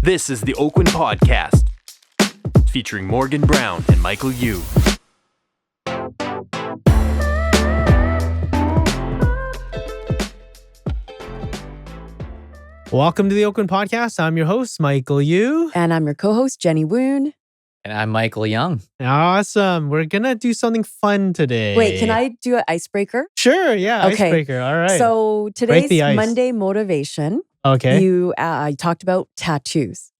This is the Oakwyn Podcast, featuring Morgan Brown and Micheal Yeung. Welcome to the Oakwyn Podcast. I'm your host, Micheal Yeung. And I'm your co-host, Jenny Woon. And I'm Micheal Yeung. Awesome. We're going to do something fun today. Wait, can I do an icebreaker? Sure, yeah, Okay. icebreaker. All right. So Break the today's ice. Monday motivation, Okay. you talked about tattoos.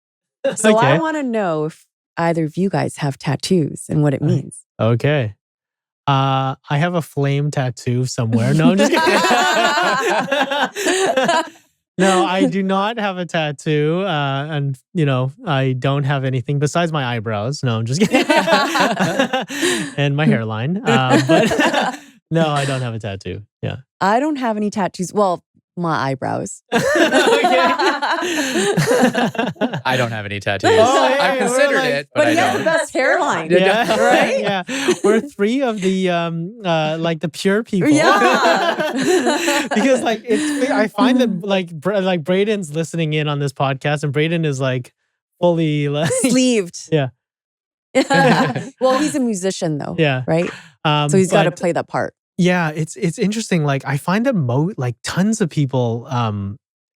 So Okay. I want to know if either of you guys have tattoos and what it means. Okay. I have a flame tattoo somewhere. No, I'm just kidding. No, I do not have a tattoo. And, I don't have anything besides my eyebrows. No, I'm just kidding. And my hairline. But no, I don't have a tattoo. Yeah. I don't have any tattoos. Well, my eyebrows. I don't have any tattoos. Oh, hey, I've we're considered like- it, But but I he has the don't. best hairline. Yeah, Right? Yeah, we're three of the the pure people. Yeah. Because I find that like Braden's listening in on this podcast, and Braden is like fully like Sleeved. Yeah. Well, he's a musician though. yeah. Right? So he's got to but, play that part. Yeah, it's interesting. Like I find that tons of people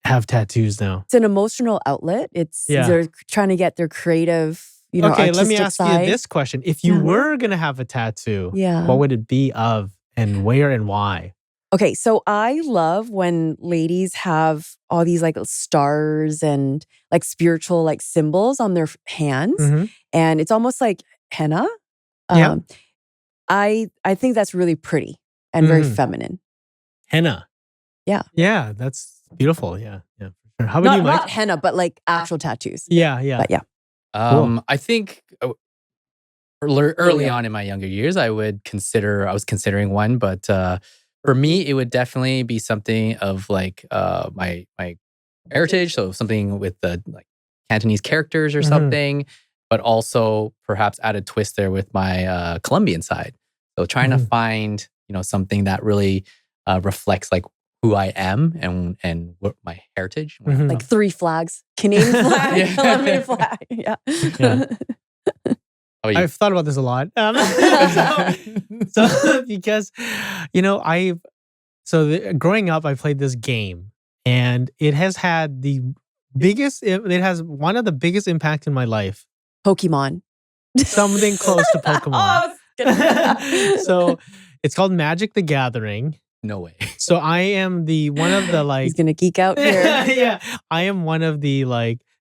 have tattoos now. It's an emotional outlet. They're trying to get their creative, Okay, let me artistic ask side. you this question: if you Yeah. were gonna have a tattoo, Yeah. what would it be of, and where, and why? Okay, so I love when ladies have all these like stars and like spiritual like symbols on their hands, Mhm. and it's almost like henna. Yeah. I think that's really pretty and very Mm. feminine. Henna. Yeah. Yeah, that's beautiful. Yeah, yeah. For sure. How about you, Mike? Not henna, but like actual tattoos. Yeah, yeah. But yeah. I think early on in my younger years, I was considering one, but for me, it would definitely be something of like my heritage. So something with the like Cantonese characters or Mhm. something, but also perhaps add a twist there with my Colombian side. So trying to find, something that really reflects like who I am and what my heritage. Mhm. Like 3 flags. Canadian flag, Yeah. Colombian flag. Yeah. Yeah. How about you? I've thought about this a lot. So because, growing up, I played this game, and it has had it has one of the biggest impact in my life. Pokemon. Something close to Pokemon. Oh, I was So it's called Magic the Gathering. No way. So I am one of the He's gonna geek out here. yeah, I am one of the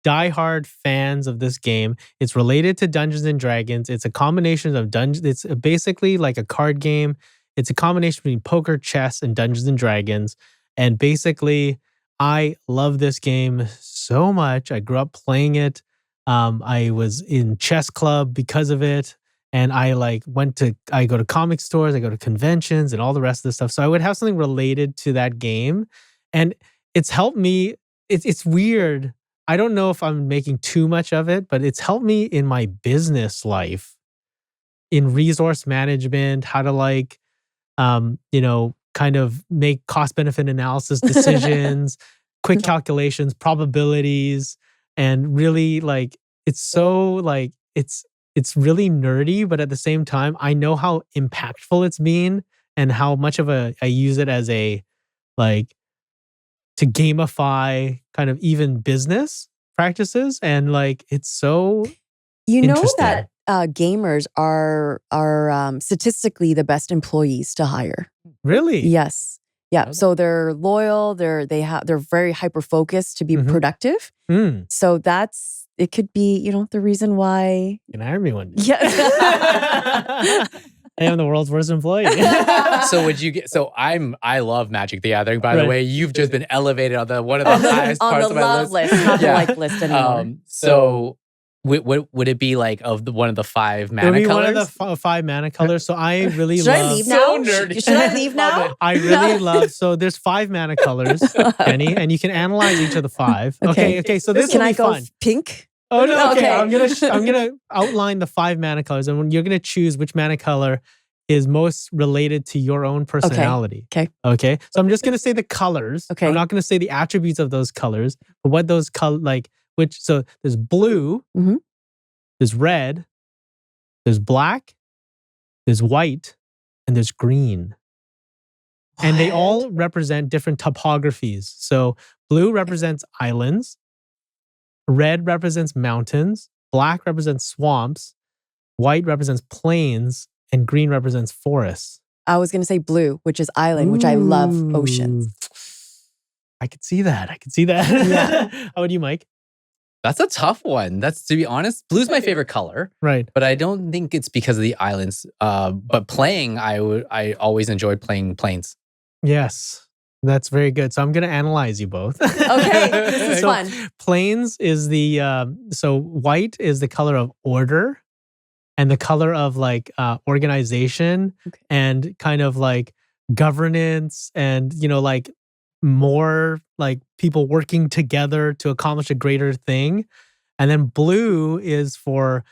diehard fans of this game. It's related to Dungeons and Dragons. It's a combination of dungeons. It's basically like a card game. It's a combination between poker, chess, and Dungeons and Dragons. And basically, I love this game so much. I grew up playing it. I was in chess club because of it. And I go to comic stores, I go to conventions and all the rest of the stuff. So I would have something related to that game. And it's helped me. It's weird. I don't know if I'm making too much of it, but it's helped me in my business life, in resource management, how to kind of make cost benefit analysis decisions, quick calculations, probabilities, and really it's really nerdy, but at the same time, I know how impactful it's been and how much of I use it as to gamify kind of even business practices. And it's so interesting. that gamers are statistically the best employees to hire. Really? Yes. Yeah. Okay. So they're loyal. They're very hyper focused to be Mhm. productive. Mm. So it could be, the reason why. Can hire me one day. Yeah. I am the world's worst employee. So would you get? So I love Magic the Gathering. By Right. the way, you've just been elevated on one of the highest on parts the of my love list. list, not Yeah. the like list anymore. So would it be like one of the 5 It'll mana be colors? one of the 5 mana colors. So I really Should love. I leave So now? nerdy. Should I leave now? I really love. So there's 5 mana colors, Penny, and you can analyze each of the 5. Okay. Okay. So this Can will I be go fun. pink? Oh no! Okay, Okay. I'm gonna outline the 5 mana colors, and you're gonna choose which mana color is most related to your own personality. Okay. So I'm just gonna say the colors. Okay. I'm not gonna say the attributes of those colors, but what those So there's blue, Mhm. there's red, there's black, there's white, and there's green. And they all represent different topographies. So blue represents islands, red represents mountains, black represents swamps, white represents plains, and green represents forests. I was going to say blue, which is island, which I love oceans. I could see that. Yeah. How about you, Mike? That's a tough one. That's, to be honest, blue's my favorite color. Right. But I don't think it's because of the islands. But playing, I always enjoyed playing planes. Yes. That's very good. So I'm going to analyze you both. Okay, this is fun. Plains is so white is the color of order and the color of like organization and kind of like governance and, like more like people working together to accomplish a greater thing. And then blue is for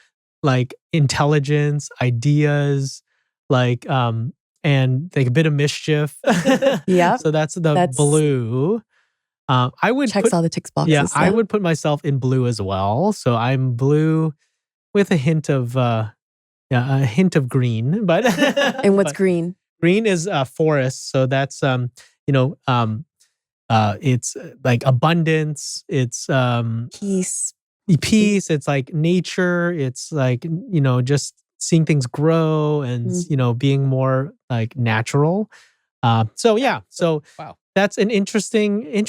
like intelligence, ideas, like and like a bit of mischief. Yeah. So that's blue. I would checks all the tick boxes. Yeah, I would put myself in blue as well. So I'm blue with a hint of green. But and what's green? Green is forest. So that's it's like abundance. It's peace. It's like nature. It's like just seeing things grow and being more like natural. So wow. That's an interesting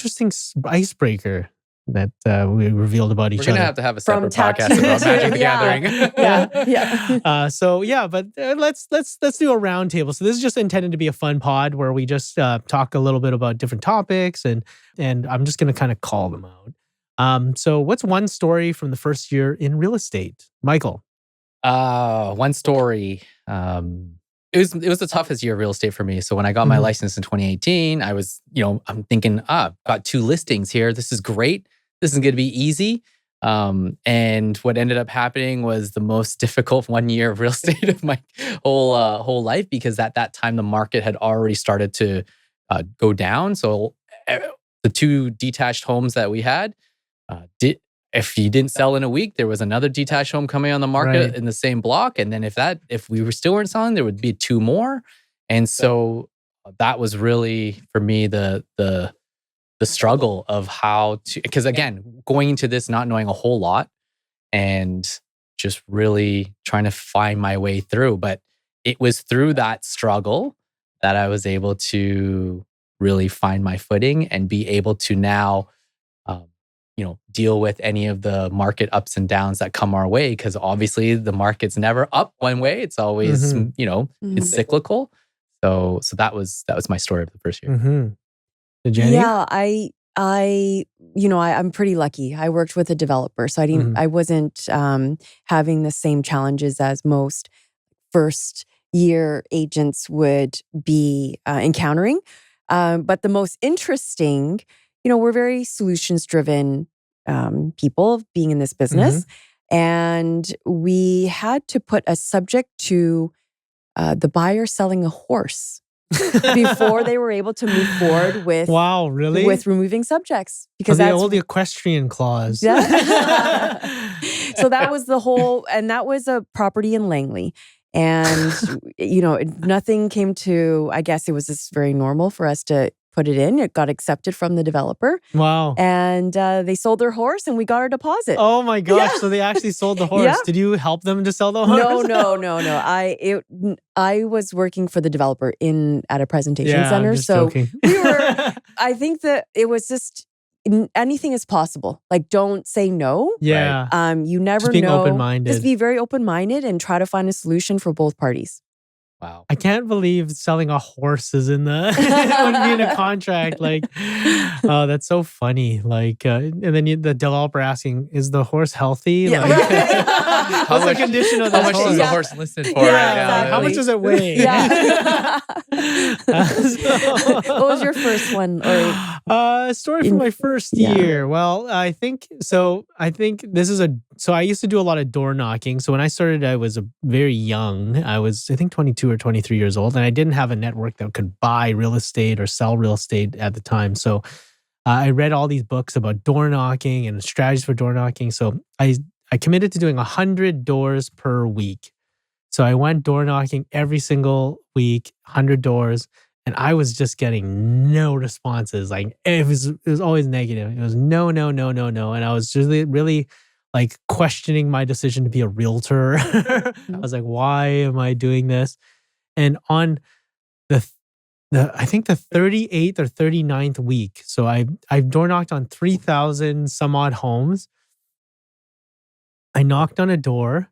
icebreaker that we revealed about each other. We're gonna have a separate podcast about Magic the Gathering. Yeah. But let's do a roundtable. So this is just intended to be a fun pod where we just talk a little bit about different topics and I'm just gonna kind of call them out. So what's one story from the first year in real estate, Micheal? One story. It was the toughest year of real estate for me. So when I got my license in 2018, I was, I'm thinking, got 2 listings here. This is great. This is going to be easy. And what ended up happening was the most difficult 1 year of real estate of my whole life, because at that time the market had already started to go down. So the 2 detached homes that we had if you didn't sell in a week, there was another detached home coming on the market in the same block. And then if we still weren't selling, there would be 2 more. And so that was really, for me, the struggle of how to, because again, going into this, not knowing a whole lot and just really trying to find my way through. But it was through that struggle that I was able to really find my footing and be able to now deal with any of the market ups and downs that come our way. Because obviously the market's never up one way. It's always, it's cyclical. So that was my story of the first year. Jenny? Yeah, I'm pretty lucky. I worked with a developer, so I wasn't having the same challenges as most first year agents would be encountering. But the most interesting, we're very solutions driven people being in this business. And we had to put a subject to the buyer selling a horse before they were able to move forward with with removing subjects, because that's the equestrian clause. Yeah. So that was that was a property in Langley. And, nothing came to, I guess it was just very normal for us to put it in. It got accepted from the developer. Wow. And they sold their horse and we got our deposit. Oh my gosh. Yeah. So they actually sold the horse. Yeah. Did you help them to sell the horse? No. I was working for the developer at a presentation center. So I think that it was just, anything is possible. Like, don't say no. Yeah. You never just being know. Open-minded. Just be very open-minded and try to find a solution for both parties. Wow. I can't believe selling a horse is in would be in a contract. Like, oh, that's so funny. Like, and then the developer asking, is the horse healthy? Yeah, like, what's the condition of the horse? How much is the horse listed for right now? Exactly. How much does it weigh? Yeah. What was your first one? Story from my first year. Well, I think this is so I used to do a lot of door knocking. So when I started, I was very young. I was, I think, 22 or 23 years old. And I didn't have a network that could buy real estate or sell real estate at the time. So I read all these books about door knocking and strategies for door knocking. So I committed to doing 100 doors per week. So I went door knocking every single week, 100 doors, and I was just getting no responses. Like it was always negative. It was no. And I was just really like questioning my decision to be a realtor. I was like, why am I doing this? And on the I think the 38th or 39th week, so I've door knocked on 3,000 some odd homes. I knocked on a door.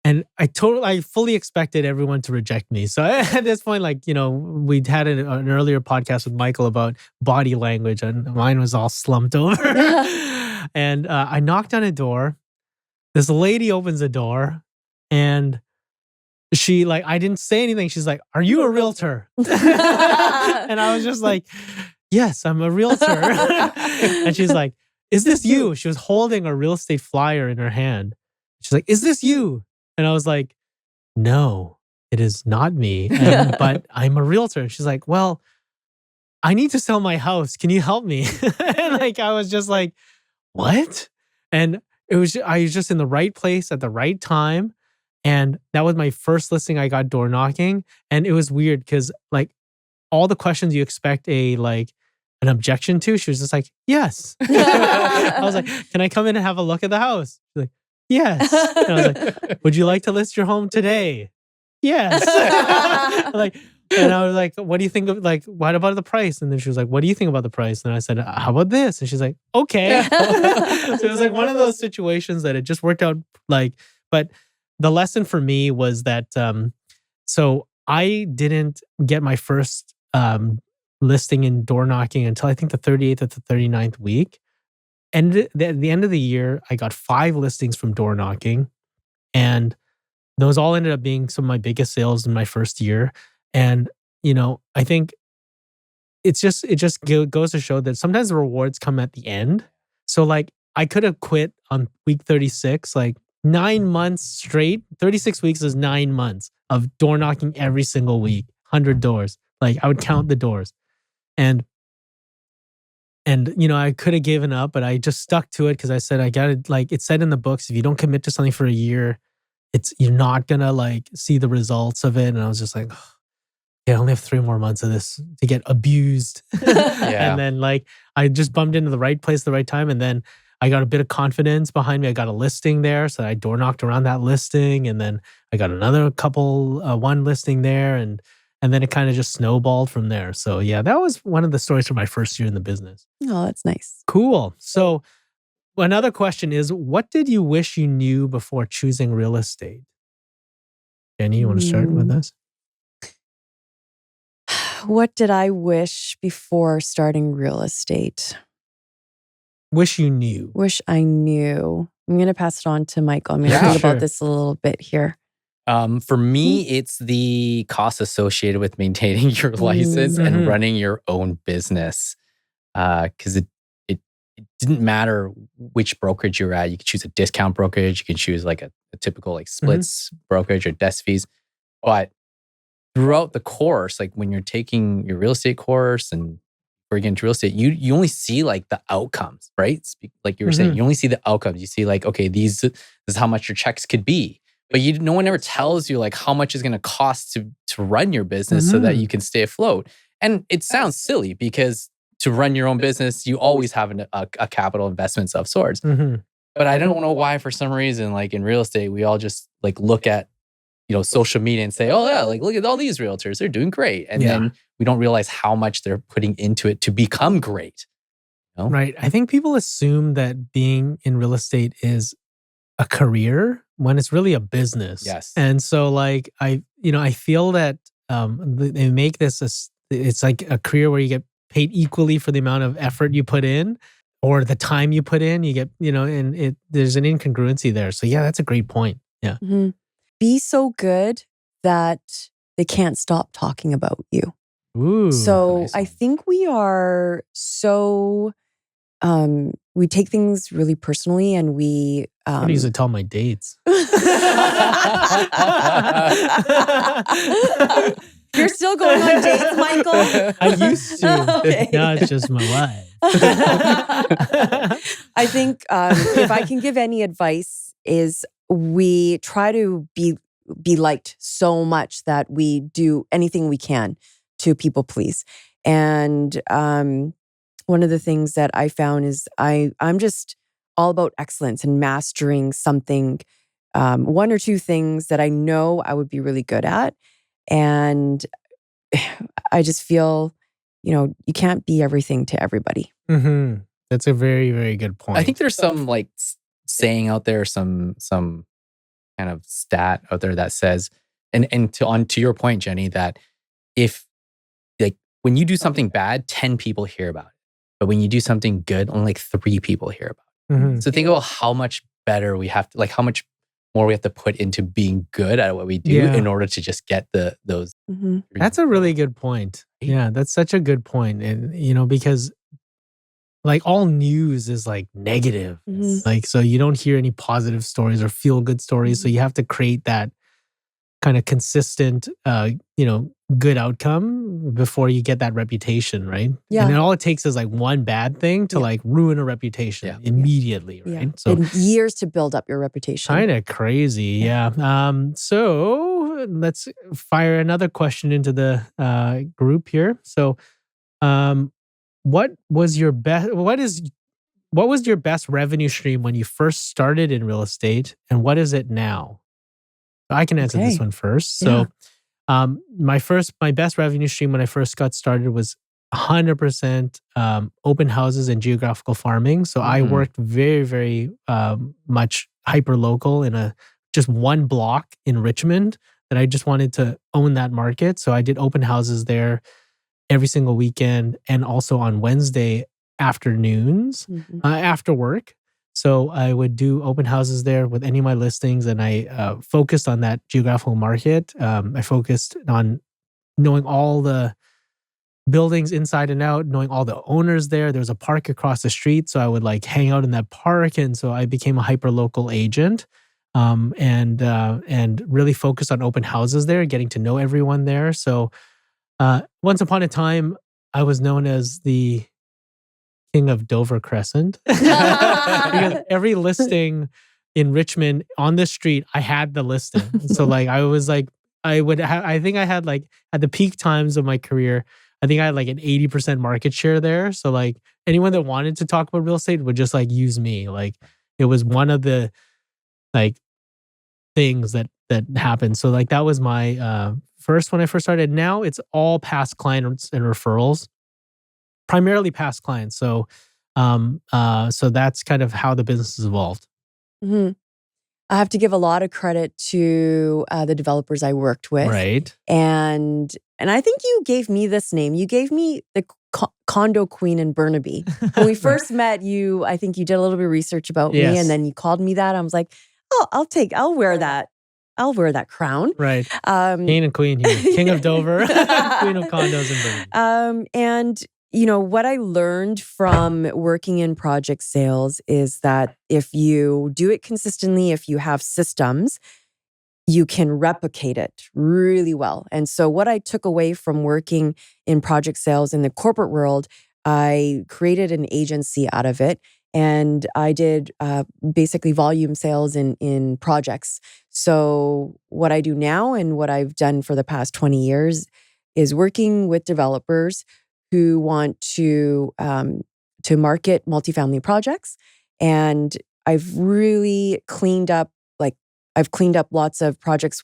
And I fully expected everyone to reject me. So at this point, like, we'd had an earlier podcast with Micheal about body language, and mine was all slumped over. And I knocked on a door. This lady opens the door, and she I didn't say anything. She's like, "Are you a realtor?" And I was just like, "Yes, I'm a realtor." And she's like, "Is this you?" She was holding a real estate flyer in her hand. She's like, "Is this you?" And I was like, "No, it is not me, but I'm a realtor." And she's like, "Well, I need to sell my house. Can you help me?" And I was just like, "What?" And I was just in the right place at the right time. And that was my first listing I got door knocking. And it was weird because all the questions you expect an objection to, she was just like, "Yes." I was like, "Can I come in and have a look at the house?" She's like, "Yes." And I was like, "Would you like to list your home today?" "Yes." And I was like, "What do you think of what about the price?" And then she was like, "What do you think about the price?" And I said, "How about this?" And she's like, "Okay." So it was one of those situations that it just worked out but the lesson for me was that so I didn't get my first listing in door knocking until I think the 38th or the 39th week. And at the end of the year, I got 5 listings from door knocking. And those all ended up being some of my biggest sales in my first year. And, I think it just goes to show that sometimes the rewards come at the end. So I could have quit on week 36, 9 months straight. 36 weeks is 9 months of door knocking every single week, 100 doors. I would count the doors. And I could have given up, but I just stuck to it because I said, I got to, it said in the books, if you don't commit to something for a year, you're not going to see the results of it. And I was just like, I only have 3 more months of this to get abused. Yeah. And then I just bumped into the right place at the right time. And then I got a bit of confidence behind me. I got a listing there. So I door knocked around that listing. And then I got another one listing there. And then it kind of just snowballed from there. So yeah, that was one of the stories from my first year in the business. Oh, that's nice. Cool. So another question is, what did you wish you knew before choosing real estate? Jenny, you want to start with this? What did I wish before starting real estate? Wish you knew. Wish I knew. I'm going to pass it on to Michael. I'm going to think about this a little bit here. For me, it's the cost associated with maintaining your license and running your own business. Because it didn't matter which brokerage you're at. You could choose a discount brokerage. You can choose a typical splits brokerage or desk fees. But throughout the course, when you're taking your real estate course and before you get into real estate, you only see the outcomes, right? Like you were saying, you only see the outcomes. You see okay, this is how much your checks could be. But no one ever tells you how much it's going to cost to run your business so that you can stay afloat. And it sounds silly because to run your own business, you always have a capital investments of sorts. But I don't know why, for some reason, in real estate, we all just look at social media and say, "Oh yeah, look at all these realtors, they're doing great," and then we don't realize how much they're putting into it to become great. Right. I think people assume that being in real estate is a career when it's really a business. Yes. And so I feel that they make this it's like a career where you get paid equally for the amount of effort you put in or the time you put in. You get, and there's an incongruency there. So yeah, that's a great point. Yeah. Be so good that they can't stop talking about you. Ooh, so nice. I think we are so we take things really personally, and we I used to tell my dates. You're still going on dates, Micheal? I used to. Okay. Now it's just my wife. I think if I can give any advice is we try to be liked so much that we do anything we can to people please. And one of the things that I found is I'm just all about excellence and mastering something, one or two things that I know I would be really good at. And I just feel, you can't be everything to everybody. Mm-hmm. That's a very, very good point. I think there's some like saying out there, some kind of stat out there that says, and to your point, Jenny, that if like when you do something bad, 10 people hear about it. But when you do something good, only like 3 people hear about it. Mm-hmm. So think about how much better we have to, like how much more we have to put into being good at what we do in order to just get those. Mm-hmm. That's a really good point. Yeah, that's such a good point. And, because like all news is like negative. Mm-hmm. Like, so you don't hear any positive stories or feel good stories. So you have to create that kind of consistent, good outcome before you get that reputation, right? Yeah. And then all it takes is like one bad thing to like ruin a reputation immediately, right? Yeah. So and years to build up your reputation. kind of crazy, yeah. So let's fire another question into the group here. So, what was your best revenue stream when you first started in real estate, and what is it now? I can answer this one first. So, my best revenue stream when I first got started was 100% open houses and geographical farming. So I worked very, very much hyper local in just one block in Richmond that I just wanted to own that market. So I did open houses there every single weekend and also on Wednesday afternoons after work. So I would do open houses there with any of my listings, and I focused on that geographical market. I focused on knowing all the buildings inside and out, knowing all the owners there. There was a park across the street, so I would like hang out in that park, and so I became a hyper local agent, and really focused on open houses there, getting to know everyone there. So once upon a time, I was known as the King of Dover Crescent because every listing in Richmond on the street, I had the listing. So like I think I had like at the peak times of my career, I think I had like an 80% market share there. So like anyone that wanted to talk about real estate would just like use me. Like it was one of the like things that happened. So like that was my first when I first started. Now it's all past clients and referrals. Primarily past clients. So so that's kind of how the business has evolved. Mm-hmm. I have to give a lot of credit to the developers I worked with. Right. And I think you gave me this name. You gave me the condo queen in Burnaby. When we first met, I think you did a little bit of research about me, and then you called me that. I was like, oh, I'll wear that. I'll wear that crown. Right. King and queen here. King of Dover, queen of condos in Burnaby. And what I learned from working in project sales is that if you do it consistently, if you have systems, you can replicate it really well. And so what I took away from working in project sales in the corporate world, I created an agency out of it. And I did basically volume sales in projects. So what I do now and what I've done for the past 20 years is working with developers who want to market multifamily projects. And I've really cleaned up lots of projects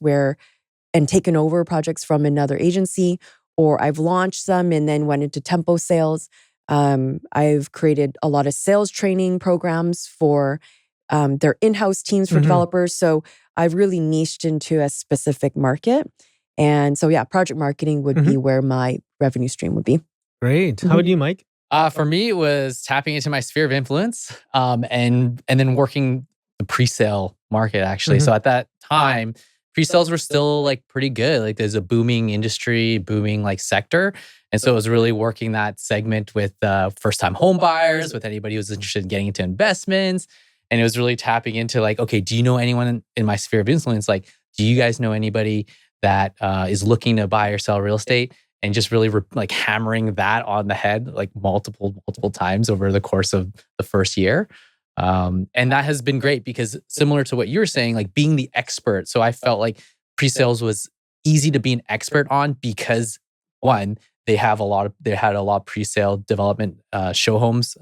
and taken over projects from another agency, or I've launched them and then went into tempo sales. I've created a lot of sales training programs for their in-house teams for developers. So I've really niched into a specific market. And so project marketing would be where my revenue stream would be. Great. How about you, Mike? For me, it was tapping into my sphere of influence, and then working the pre-sale market actually. So at that time, pre-sales were still like pretty good. Like there's a booming industry, booming like sector, and so it was really working that segment with first-time home buyers, with anybody who's interested in getting into investments, and it was really tapping into like, okay, do you know anyone in my sphere of influence? Like, do you guys know anybody that is looking to buy or sell real estate, and just really like hammering that on the head like multiple times over the course of the first year. And that has been great because similar to what you were saying, like being the expert. So I felt like pre-sales was easy to be an expert on because one, they had a lot of pre-sale development show homes,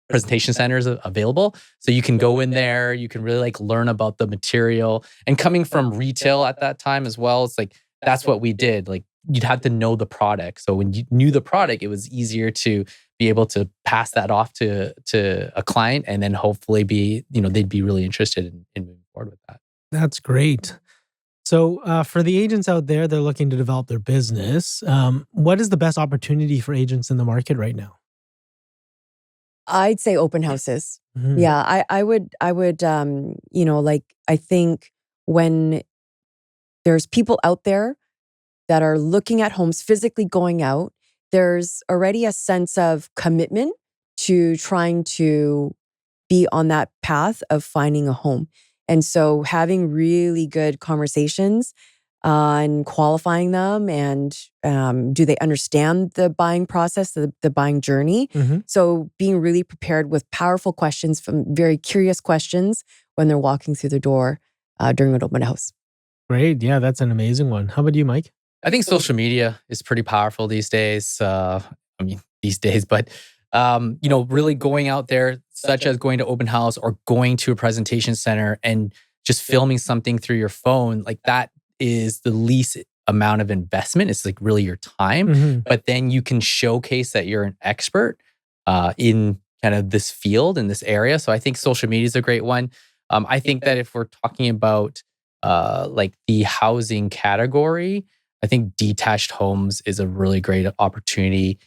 presentation centers available. So you can go in there, you can really like learn about the material. And coming from retail at that time as well, it's like that's what we did. Like you'd have to know the product. So when you knew the product, it was easier to be able to pass that off to a client, and then hopefully they'd be really interested in moving forward with that. That's great. So for the agents out there, they're looking to develop their business. What is the best opportunity for agents in the market right now? I'd say open houses. Mhm. Yeah, I would, like I think when there's people out there that are looking at homes, physically going out, there's already a sense of commitment to trying to be on that path of finding a home. And so having really good conversations and qualifying them, and do they understand the buying process, the buying journey? Mhm. So being really prepared with powerful questions, from very curious questions when they're walking through the door during an open house. Great. Yeah, that's an amazing one. How about you, Mike? I think social media is pretty powerful these days. But really going out there, such as going to open house or going to a presentation center and just filming something through your phone, like that is the least amount of investment. It's like really your time, Mhm. but then you can showcase that you're an expert in kind of this field, in this area. So I think social media is a great one. I think that if we're talking about like the housing category, I think detached homes is a really great opportunity.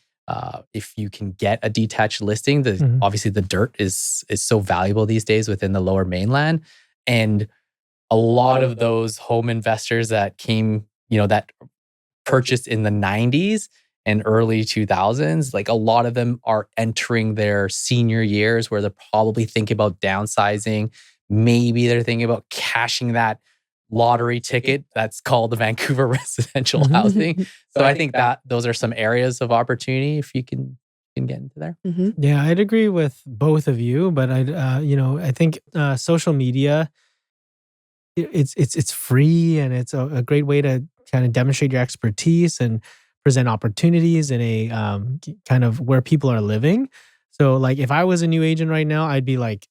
If you can get a detached listing, Mhm. obviously the dirt is so valuable these days within the Lower Mainland, and a lot of those home investors that came, that purchased in the 90s and early 2000s, like a lot of them are entering their senior years where they're probably thinking about downsizing. Maybe they're thinking about cashing that lottery ticket that's called the Vancouver residential Mhm. housing. So I think that those are some areas of opportunity if you can get into there. Mhm. Yeah, I'd agree with both of you, but I think social media, it's free, and it's a great way to kind of demonstrate your expertise and present opportunities in a kind of where people are living. So, like, if I was a new agent right now, I'd be like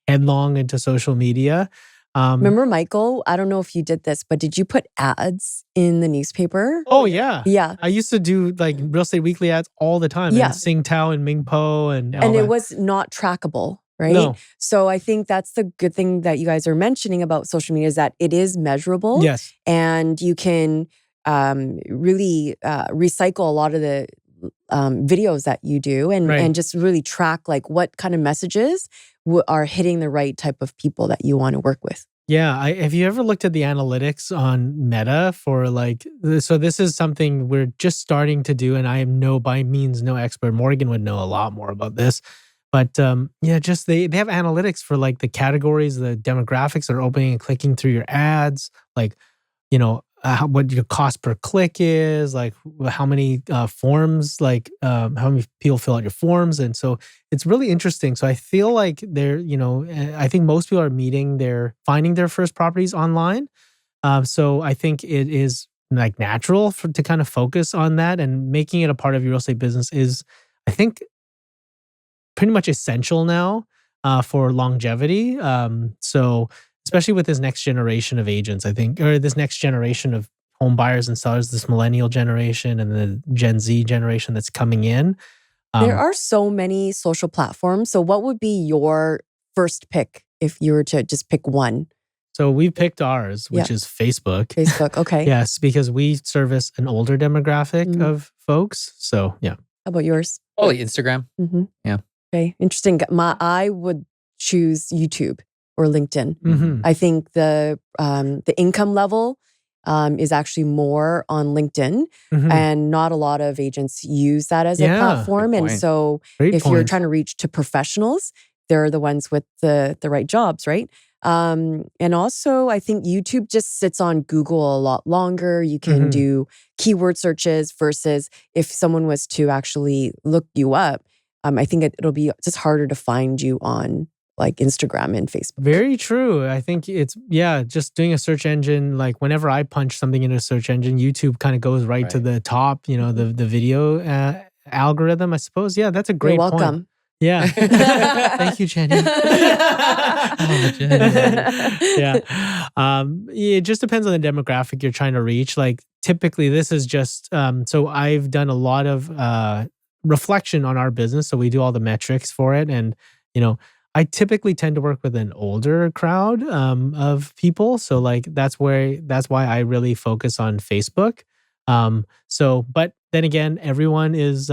headlong into social media. Remember, Michael, I don't know if you did this, but did you put ads in the newspaper? Oh yeah, Yeah. I used to do like real estate weekly ads all the time. Yeah. And Singtao and Mingpo and all And that. it was not trackable, right? No. So I think that's the good thing that you guys are mentioning about social media, is that it is measurable. Yes. And you can really recycle a lot of the videos that you do, and, Right. and just really track like what kind of messages are hitting the right type of people that you want to work with. Yeah. Have you ever looked at the analytics on Meta for like, so this is something we're just starting to do, and I am by means no expert. Morgan would know a lot more about this. But just they have analytics for like the categories, the demographics that are opening and clicking through your ads, like, what your cost per click is, like how many forms, like how many people fill out your forms. And so it's really interesting. So I feel like I think most people are finding their first properties online. So I think it is like natural to kind of focus on that, and making it a part of your real estate business is, I think, pretty much essential now for longevity. So especially with this next generation of agents, I think, or this next generation of home buyers and sellers, this millennial generation and the Gen Z generation that's coming in. There are so many social platforms. So what would be your first pick if you were to just pick one? So we picked ours, which is Facebook. Facebook, okay. Yes, because we service an older demographic of folks. So yeah. How about yours? Probably Instagram. Mm-hmm. Yeah. Okay, interesting. I would choose YouTube or LinkedIn. Mhm. I think the income level is actually more on LinkedIn, Mhm. and not a lot of agents use that as a Yeah, platform. good And point. so Great if you're point. trying to reach to professionals, they're the ones with the right jobs, right? And also, I think YouTube just sits on Google a lot longer. You can do keyword searches versus if someone was to actually look you up, I think it'll be just harder to find you on like Instagram and Facebook. Very true. I think it's, just doing a search engine. Like whenever I punch something into a search engine, YouTube kind of goes right to the top, the video algorithm, I suppose. Yeah, that's a great You're welcome. point. Yeah. Thank you, Jenny. Oh, Jenny. Yeah. It just depends on the demographic you're trying to reach. Like typically this is just, so I've done a lot of reflection on our business. So we do all the metrics for it. And, I typically tend to work with an older crowd of people. So like that's why I really focus on Facebook. But then again, everyone has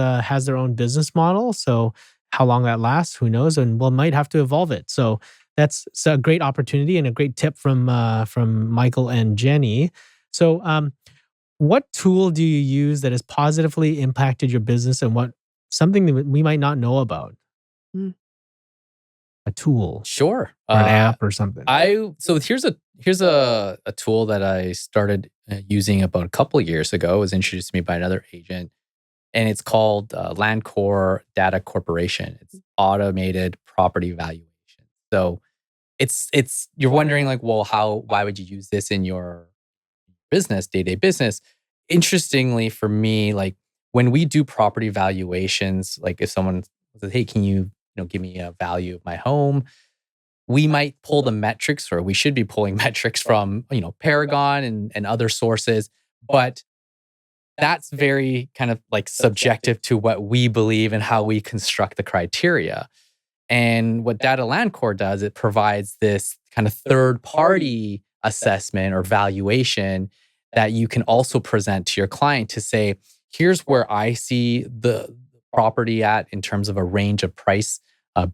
their own business model. So how long that lasts, who knows? And we might have to evolve it. So that's a great opportunity and a great tip from Micheal and Jenny. So what tool do you use that has positively impacted your business and what something that we might not know about? A tool, Sure, or an app or something. So here's a tool that I started using about a couple of years ago. It was introduced to me by another agent, and it's called Landcore Data Corporation. It's automated property valuation. So it's you're wondering like, well, why would you use this in your business, day-to-day business? Interestingly for me, like when we do property valuations, like if someone says, hey, can you give me a value of my home? We might pull the metrics, or we should be pulling metrics from, Paragon and other sources, but that's very kind of like subjective to what we believe and how we construct the criteria. And what Data Landcore does, it provides this kind of third-party assessment or valuation that you can also present to your client to say, here's where I see the property at in terms of a range of price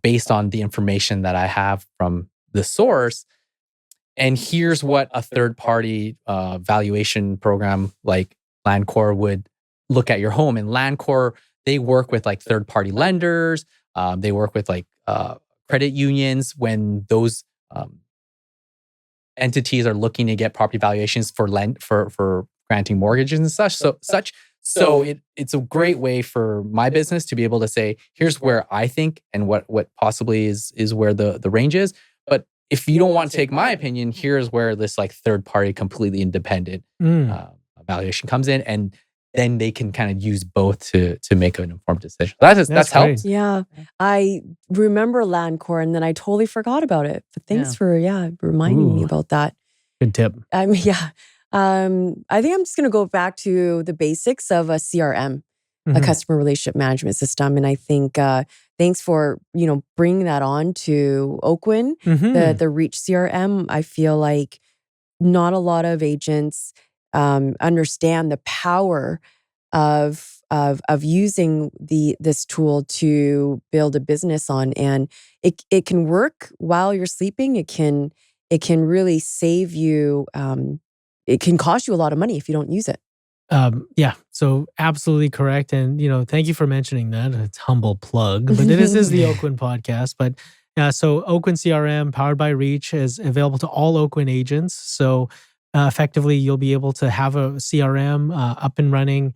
based on the information that I have from the source. And here's what a third-party valuation program like Landcore would look at your home. And Landcore, they work with like third-party lenders. They work with like credit unions when those entities are looking to get property valuations for granting mortgages and such. So it's a great way for my business to be able to say, here's where I think and what possibly is where the range is. But if you don't want to take my opinion, here's where this like third party, completely independent valuation comes in, and then they can kind of use both to make an informed decision. That's helped. Yeah, I remember Landcore, and then I totally forgot about it. But thanks for reminding me about that. Good tip. I think I'm just going to go back to the basics of a CRM, a customer relationship management system. And I think thanks for, bringing that on to Oakwyn, the Reach CRM. I feel like not a lot of agents understand the power of using this tool to build a business on. And it can work while you're sleeping. It can really save you. It can cost you a lot of money if you don't use it. So absolutely correct. And, thank you for mentioning that. It's a humble plug, but this is the Oakwyn Podcast. But so Oakwyn CRM powered by Reach is available to all Oakwyn agents. So effectively, you'll be able to have a CRM up and running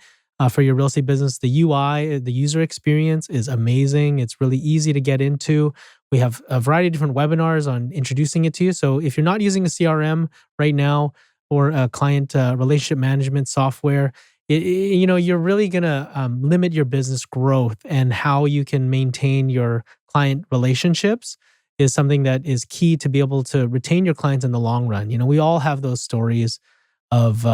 for your real estate business. The UI, the user experience is amazing. It's really easy to get into. We have a variety of different webinars on introducing it to you. So if you're not using a CRM right now, or a client relationship management software, you're really going to limit your business growth, and how you can maintain your client relationships is something that is key to be able to retain your clients in the long run. We all have those stories of,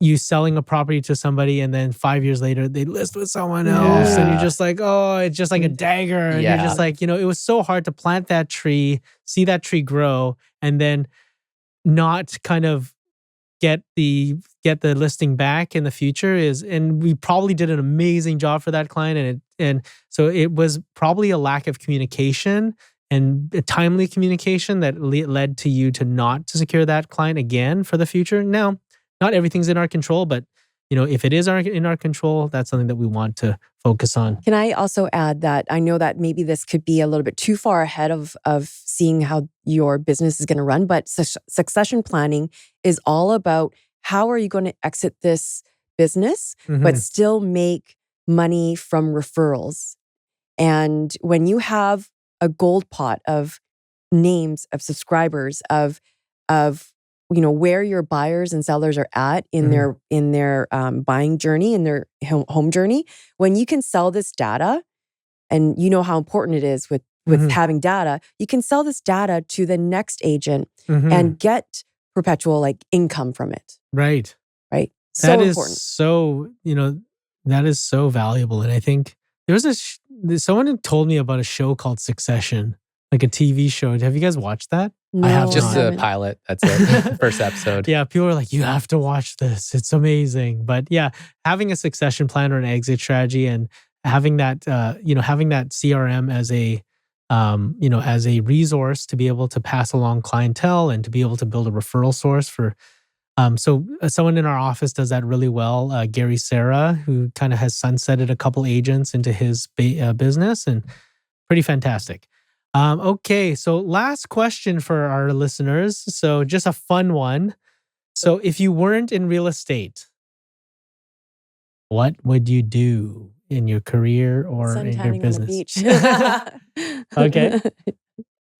you selling a property to somebody and then 5 years later they list with someone else, and you're just like, oh, it's just like a dagger. And you're just like, it was so hard to plant that tree, see that tree grow, and then not kind of get the listing back in the future and we probably did an amazing job for that client, and so it was probably a lack of communication and a timely communication that led to you to not to secure that client again for the future. Now, not everything's in our control, but if it is in our control, that's something that we want to focus on. Can I also add that I know that maybe this could be a little bit too far ahead of seeing how your business is going to run, but succession planning is all about how are you going to exit this business, but still make money from referrals. And when you have a gold pot of names, of subscribers, of where your buyers and sellers are at in their buying journey, in their home journey, when you can sell this data, and you know how important it is with having data, you can sell this data to the next agent and get perpetual income from it. Right. So that important. Is so, that is so valuable. And I think there's someone who told me about a show called Succession, like a TV show. Have you guys watched that? No, I have Just not. a pilot. That's it. First episode. Yeah, people are like, you have to watch this. It's amazing. But yeah, having a succession plan or an exit strategy and having that, having that CRM as a resource to be able to pass along clientele and to be able to build a referral source for. So someone in our office does that really well. Gary Serra, who kind of has sunsetted a couple agents into his business, and pretty fantastic. Okay, so last question for our listeners. So just a fun one. So if you weren't in real estate, what would you do in your career or in your business? On the beach. Okay.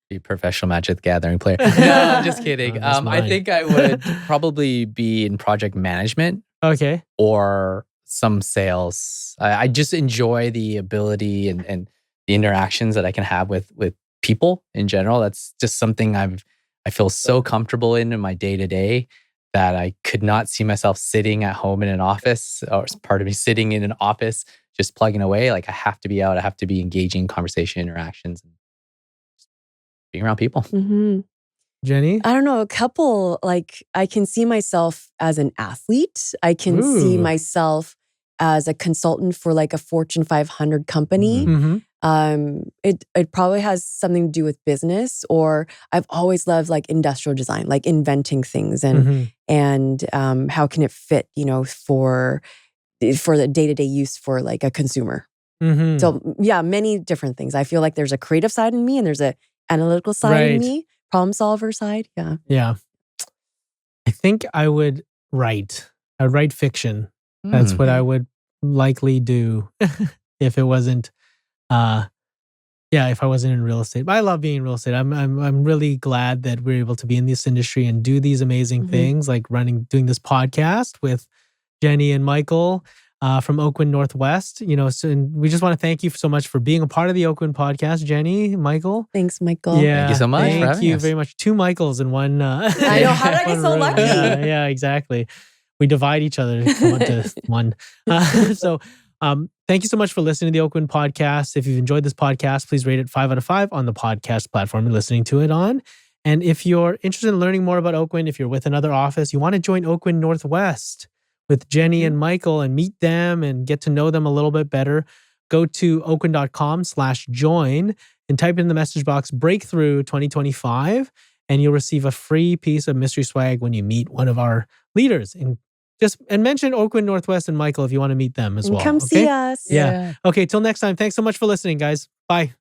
Be a professional Magic the Gathering player. No, I'm just kidding. That's I mine. think I would probably be in project management Okay. or some sales. I just enjoy the ability and the interactions that I can have with people in general. That's just something I feel so comfortable in my day to day that I could not see myself sitting at home in an office, or part of me sitting in an office just plugging away. Like I have to be out. I have to be engaging conversation, interactions, and being around people. Jenny? I don't know, a couple, I can see myself as an athlete. I can see myself as a consultant for a Fortune 500 company. It probably has something to do with business, or I've always loved industrial design, inventing things and how can it fit, for the day-to-day use for a consumer. So yeah, many different things. I feel like there's a creative side in me and there's a analytical side in me, problem solver side. Yeah. Yeah. I think I would write. I'd write fiction. That's what I would likely do if it wasn't if I wasn't in real estate. But I love being in real estate. I'm really glad that we're able to be in this industry and do these amazing things like doing this podcast with Jenny and Micheal from Oakwyn Northwest. And we just want to thank you so much for being a part of the Oakwyn Podcast, Jenny, Micheal. Thanks, Micheal. Yeah, thank you so much. Thank you very much. 2 Micheals in one. I know. How did I get so lucky? Yeah, exactly. We divide each other to come into one. Thank you so much for listening to the Oakwyn Podcast. If you've enjoyed this podcast, please rate it 5 out of 5 on the podcast platform you're listening to it on. And if you're interested in learning more about Oakwyn, if you're with another office, you want to join Oakwyn Northwest with Jenny and Micheal and meet them and get to know them a little bit better, go to oakwyn.com/join and type in the message box Breakthrough 2025, and you'll receive a free piece of mystery swag when you meet one of our leaders. And mention Oakwyn Northwest and Micheal if you want to meet them as well. Come see us. Yeah. Okay, till next time. Thanks so much for listening, guys. Bye.